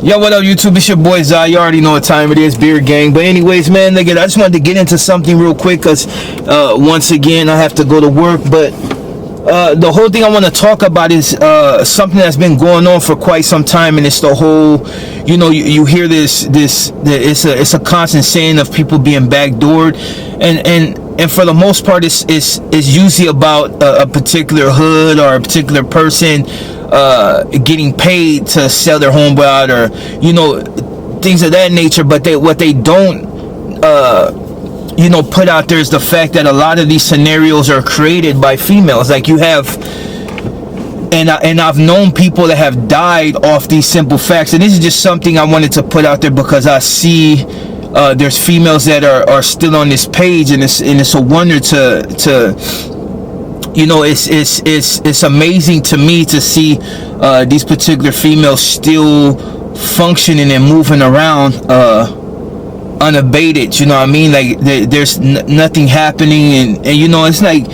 Yo, what up, YouTube? It's your boy Zai. You already know what time it is, Beer Gang. But anyways, man, I just wanted to get into something real quick because once again, I have to go to work. But the whole thing I want to talk about is something that's been going on for quite some time, and it's the whole, you hear this it's a constant saying of people being backdoored, and for the most part, it's usually about a particular hood or a particular person getting paid to sell their home out, or things of that nature. But what they don't put out there is the fact that a lot of these scenarios are created by females. Like you have, and I've known people that have died off these simple facts, and this is just something I wanted to put out there because I see there's females that are still on this page, and it's a wonder to it's amazing to me to see these particular females still functioning and moving around unabated. You know what I mean? Like there's nothing happening, and it's like,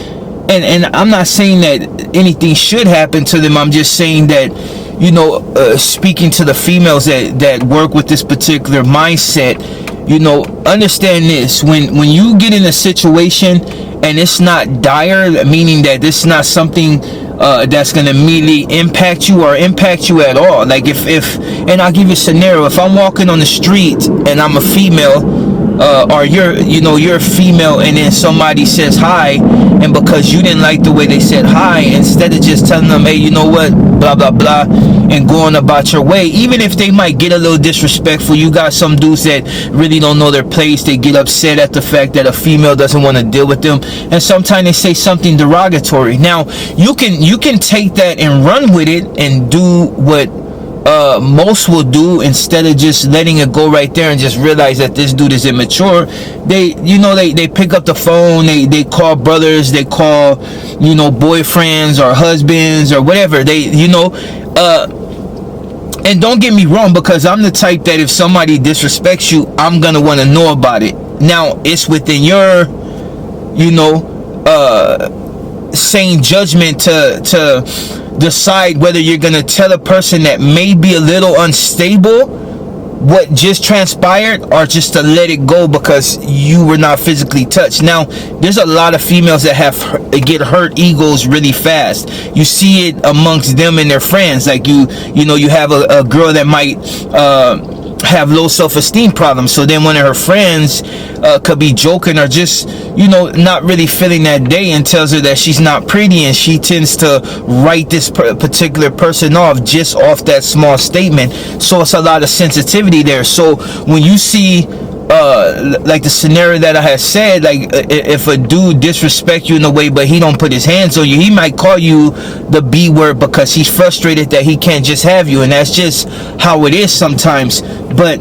and I'm not saying that anything should happen to them. I'm just saying that speaking to the females that work with this particular mindset, understand this: when you get in a situation and it's not dire, meaning that this is not something that's going to immediately impact you or impact you at all. Like if and I'll give you a scenario. If I'm walking on the street and I'm a female, or you're a female, and then somebody says hi, and because you didn't like the way they said hi, instead of just telling them, hey, you know what, blah blah blah, and going about your way, even if they might get a little disrespectful. You got some dudes that really don't know their place. They get upset at the fact that a female doesn't want to deal with them, and sometimes they say something derogatory. Now you can take that and run with it and do what most will do, instead of just letting it go right there and just realize that this dude is immature. They pick up the phone, they call brothers, they call boyfriends or husbands or whatever. And don't get me wrong, because I'm the type that if somebody disrespects you, I'm gonna want to know about it. Now it's within your sane judgment to decide whether you're gonna tell a person that may be a little unstable what just transpired, or just to let it go because you were not physically touched. Now there's a lot of females that get hurt egos really fast. You see it amongst them and their friends. Like you have a girl that might have low self-esteem problems, so then one of her friends could be joking or just not really feeling that day, and tells her that she's not pretty, and she tends to write this particular person off just off that small statement. So it's a lot of sensitivity there. So when you see like the scenario that I had said, like if a dude disrespect you in a way but he don't put his hands on you, he might call you the B word because he's frustrated that he can't just have you, and that's just how it is sometimes. But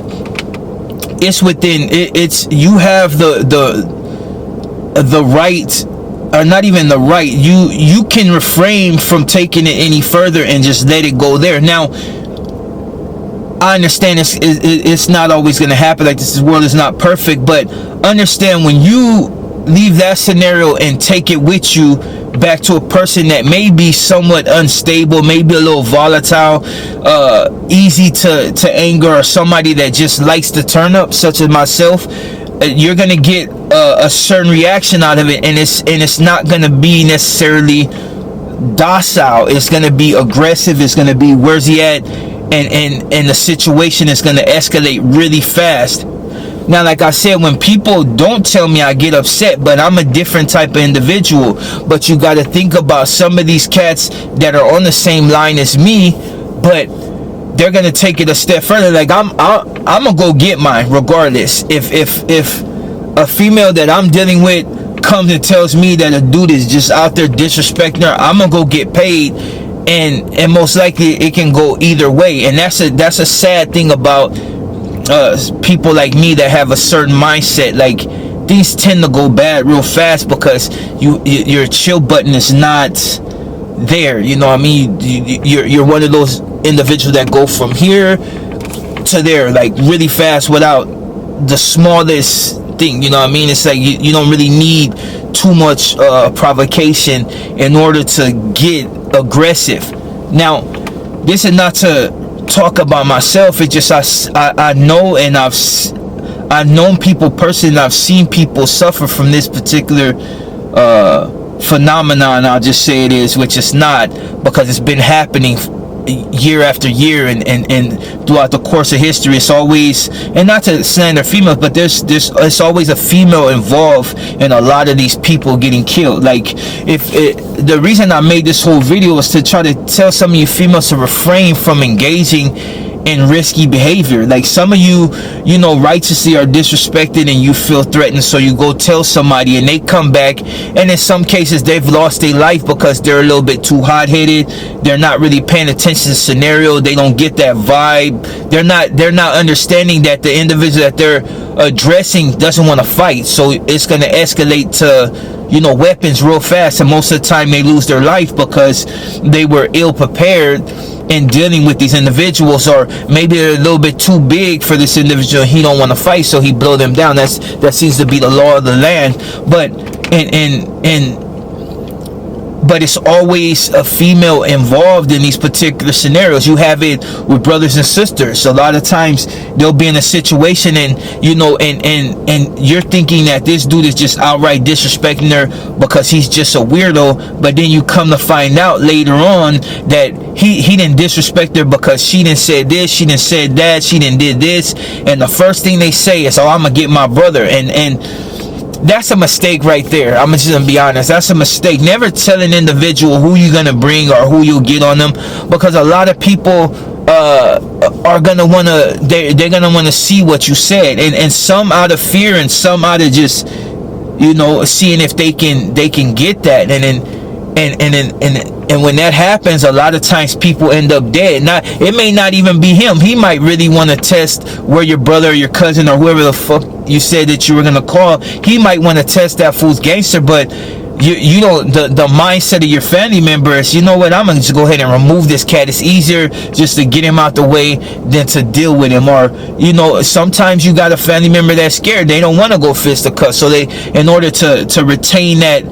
it's within it's you have the right, or not even the right, you can refrain from taking it any further and just let it go there. Now I understand it's not always going to happen. Like this world is not perfect, but understand when you leave that scenario and take it with you back to a person that may be somewhat unstable, maybe a little volatile, easy to anger, or somebody that just likes to turn up, such as myself, you're going to get a certain reaction out of it, and it's not going to be necessarily docile. It's going to be aggressive. It's going to be, where's he at? And the situation is going to escalate really fast. Now, like I said, when people don't tell me, I get upset, but I'm a different type of individual. But you got to think about some of these cats that are on the same line as me, but they're going to take it a step further. Like I'm going to go get mine regardless. If a female that I'm dealing with comes and tells me that a dude is just out there disrespecting her, I'm going to go get paid. And most likely it can go either way, and that's a sad thing about people like me that have a certain mindset. Like things tend to go bad real fast because your chill button is not there. You know what I mean? You're one of those individuals that go from here to there like really fast without the smallest thing. You know what I mean? It's like you don't really need too much provocation in order to get aggressive. Now, this is not to talk about myself. It's just I know, and I've known people personally. I've seen people suffer from this particular phenomenon. I'll just say it is, which is not, because it's been happening year after year, and throughout the course of history. It's always, and not to slander females, but it's always a female involved in a lot of these people getting killed. Like, the reason I made this whole video was to try to tell some of you females to refrain from engaging in risky behavior. Like, some of you, righteously are disrespected and you feel threatened, so you go tell somebody and they come back, and in some cases they've lost their life because they're a little bit too hot-headed. They're not really paying attention to the scenario. They don't get that vibe. They're not understanding that the individual that they're addressing doesn't want to fight, so it's going to escalate to weapons real fast, and most of the time they lose their life because they were ill prepared in dealing with these individuals, or maybe they're a little bit too big for this individual. He don't want to fight, so he blow them down. That seems to be the law of the land. But but it's always a female involved in these particular scenarios. You have it with brothers and sisters. A lot of times they'll be in a situation, and and you're thinking that this dude is just outright disrespecting her because he's just a weirdo, but then you come to find out later on that he didn't disrespect her because she didn't say this, she didn't say that, she didn't did this, and the first thing they say is, "Oh, I'm gonna get my brother," and that's a mistake right there. I'm just gonna be honest. That's a mistake. Never tell an individual who you're gonna bring or who you'll get on them, because a lot of people are gonna wanna they're gonna wanna see what you said, and some out of fear and some out of just seeing if they can get that, and when that happens, a lot of times people end up dead. It may not even be him. He might really want to test where your brother or your cousin or whoever the fuck you said that you were gonna call. He might want to test that fool's gangster, but the mindset of your family member is, you know what, I'm gonna just go ahead and remove this cat. It's easier just to get him out the way than to deal with him. Or sometimes you got a family member that's scared. They don't want to go fisticuffs, so they, in order to retain that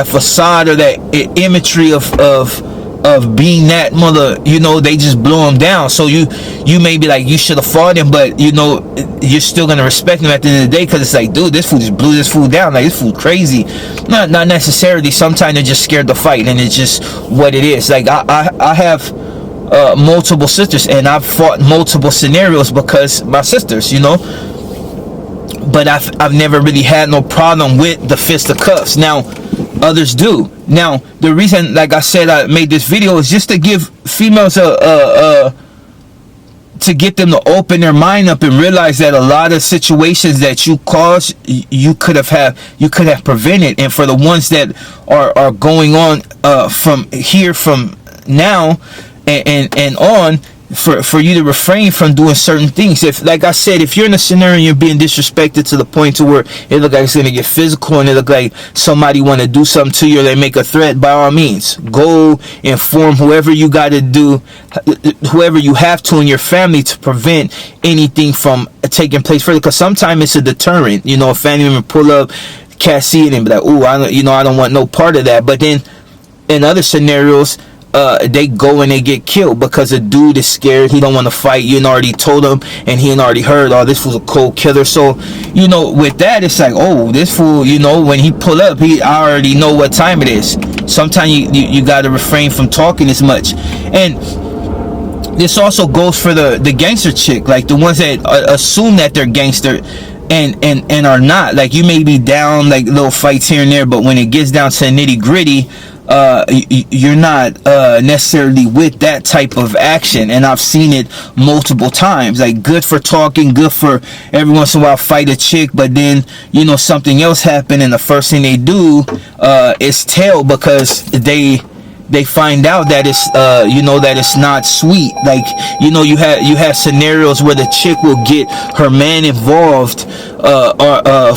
facade or that imagery of being that mother, they just blow him down. So you may be like, you should have fought him, but you're still gonna respect him at the end of the day, because it's like, dude, this fool just blew this fool down. Like, this fool crazy. Not necessarily. Sometimes they're just scared to fight, and it's just what it is. Like, I have multiple sisters, and I've fought multiple scenarios because my sisters, but I've never really had no problem with the fisticuffs. Now, others do. Now, the reason, like I said, I made this video is just to give females to get them to open their mind up and realize that a lot of situations that you caused, you could have prevented. And for the ones that are going on from now and on, for you to refrain from doing certain things. If, like I said, if you're in a scenario and you're being disrespected to the point to where it look like it's going to get physical, and it look like somebody want to do something to you, or they make a threat, by all means, go inform whoever you got to do, whoever you have to in your family, to prevent anything from taking place further. Because sometimes it's a deterrent. A family member pull up, can't see it, and be like, "Ooh, I don't want no part of that." But then in other scenarios, they go and they get killed because a dude is scared. He don't want to fight. You already told him, and he already heard, "Oh, this fool's a cold killer." So with that, it's like, oh, this fool, when he pull up, I already know what time it is. Sometimes you got to refrain from talking as much. And this also goes for the gangster chick, like the ones that assume that they're gangster and are not. Like, you may be down like little fights here and there, but when it gets down to nitty gritty, you're not necessarily with that type of action. And I've seen it multiple times. Like, good for talking, good for every once in a while fight a chick, but then something else happened, and the first thing they do is tell, because they find out that it's that it's not sweet. Like, you have scenarios where the chick will get her man involved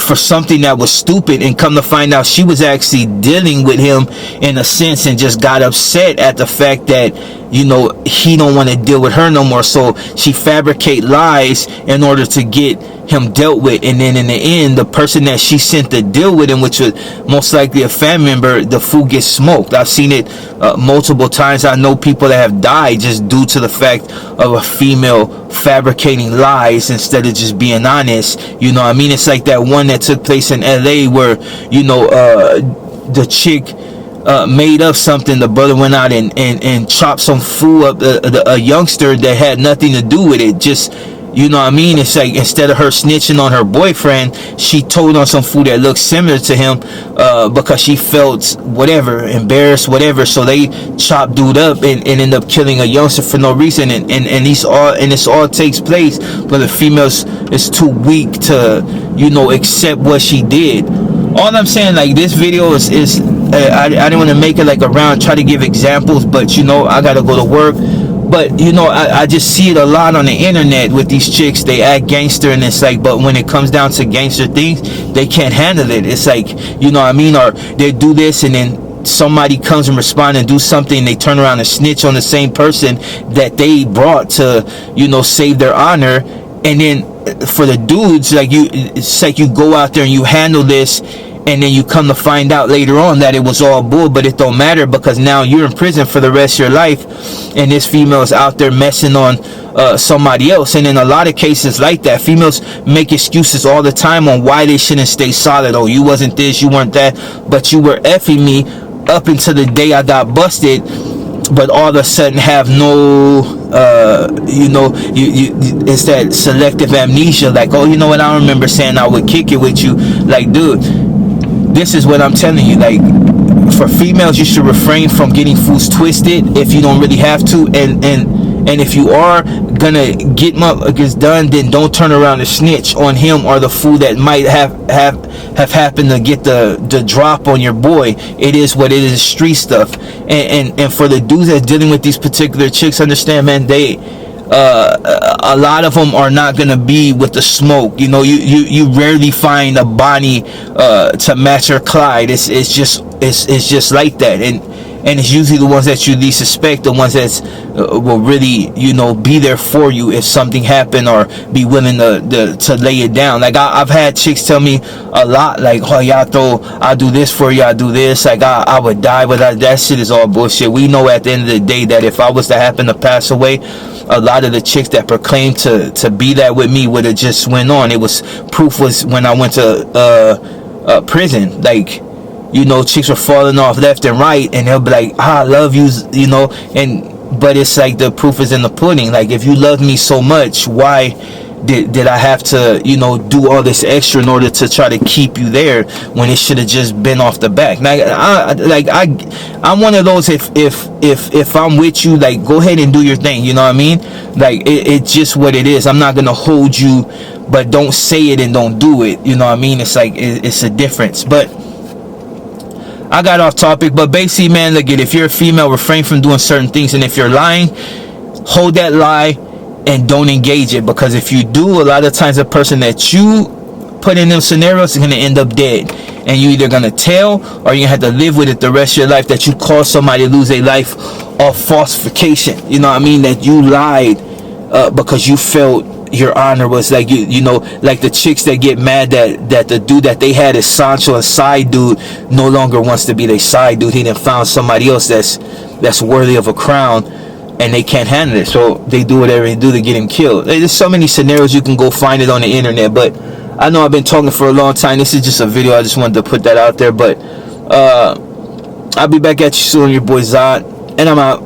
for something that was stupid, and come to find out she was actually dealing with him in a sense, and just got upset at the fact that you know, he don't want to deal with her no more, so she fabricate lies in order to get him dealt with. And then in the end, the person that she sent to deal with him, which was most likely a family member, the fool gets smoked. I've seen it multiple times. I know people that have died just due to the fact of a female fabricating lies instead of just being honest. You know what I mean? It's like that one that took place in LA where, you know, the chick made up something. The brother went out and chopped some fool up, a youngster that had nothing to do with it. Just, you know what I mean? It's like, instead of her snitching on her boyfriend, she told on some fool that looked similar to him, because she felt whatever, embarrassed, whatever. So they chopped dude up and ended up killing a youngster for no reason. And this all takes place, but the female is too weak to, you know, accept what she did. All I'm saying, like, this video is I didn't want to make it like around, try to give examples, but, you know, I gotta go to work. But, you know, I just see it a lot on the internet with these chicks. They act gangster, and it's like, but when it comes down to gangster things, they can't handle it. It's like, you know what I mean? Or they do this, and then somebody comes and respond and do something, they turn around and snitch on the same person that they brought to, you know, save their honor. And then for the dudes, like, it's like you go out there and you handle this, and then you come to find out later on that it was all bull. But it don't matter, because now you're in prison for the rest of your life, and this female is out there messing on somebody else. And in a lot of cases like that, females make excuses all the time on why they shouldn't stay solid. Oh, you wasn't this, you weren't that, but you were effing me up until the day I got busted. But all of a sudden have no, you know, it's that selective amnesia. Like, oh, you know what, I don't remember saying I would kick it with you. Like, dude, this is what I'm telling you. Like, for females, you should refrain from getting fools twisted if you don't really have to. And if you are gonna get motherfuckers done, then don't turn around and snitch on him or the fool that might have happened to get the drop on your boy. It is what it is, street stuff. And for the dudes that's dealing with these particular chicks, understand, man, they a lot of them are not gonna be with the smoke. You know, you rarely find a Bonnie to match her Clyde. It's just like that. And it's usually the ones that you least suspect, the ones that will really, you know, be there for you if something happened, or be willing to lay it down. Like, I've had chicks tell me a lot, like, oh, I'll do this for you, I'll do this, like, I would die, but that shit is all bullshit. We know at the end of the day that if I was to happen to pass away, a lot of the chicks that proclaimed to be that with me would have just went on. It was proof was when I went to prison. Like, you know, chicks were falling off left and right, and they'll be like, I love you, you know, but it's like the proof is in the pudding. Like, if you love me so much, why did I have to, you know, do all this extra in order to try to keep you there when it should have just been off the back? Like, I'm one of those, if I'm with you, like, go ahead and do your thing, you know what I mean? Like, it's just what it is. I'm not gonna hold you, but don't say it and don't do it, you know what I mean? It's like, it's a difference. But I got off topic. But basically, man, look, if you're a female, refrain from doing certain things. And if you're lying, hold that lie and don't engage it. Because if you do, a lot of times the person that you put in them scenarios is going to end up dead. And you're either going to tell, or you're going to have to live with it the rest of your life, that you caused somebody to lose their life off falsification. You know what I mean? That you lied because you felt your honor was, like, you know, like the chicks that get mad that the dude that they had as Sancho, a side dude, no longer wants to be their side dude. He done found somebody else that's worthy of a crown, and they can't handle it, so they do whatever they do to get him killed. There's so many scenarios, you can go find it on the internet. But I know I've been talking for a long time. This is just a video. I just wanted to put that out there. But I'll be back at you soon. Your boy Zod, and I'm out.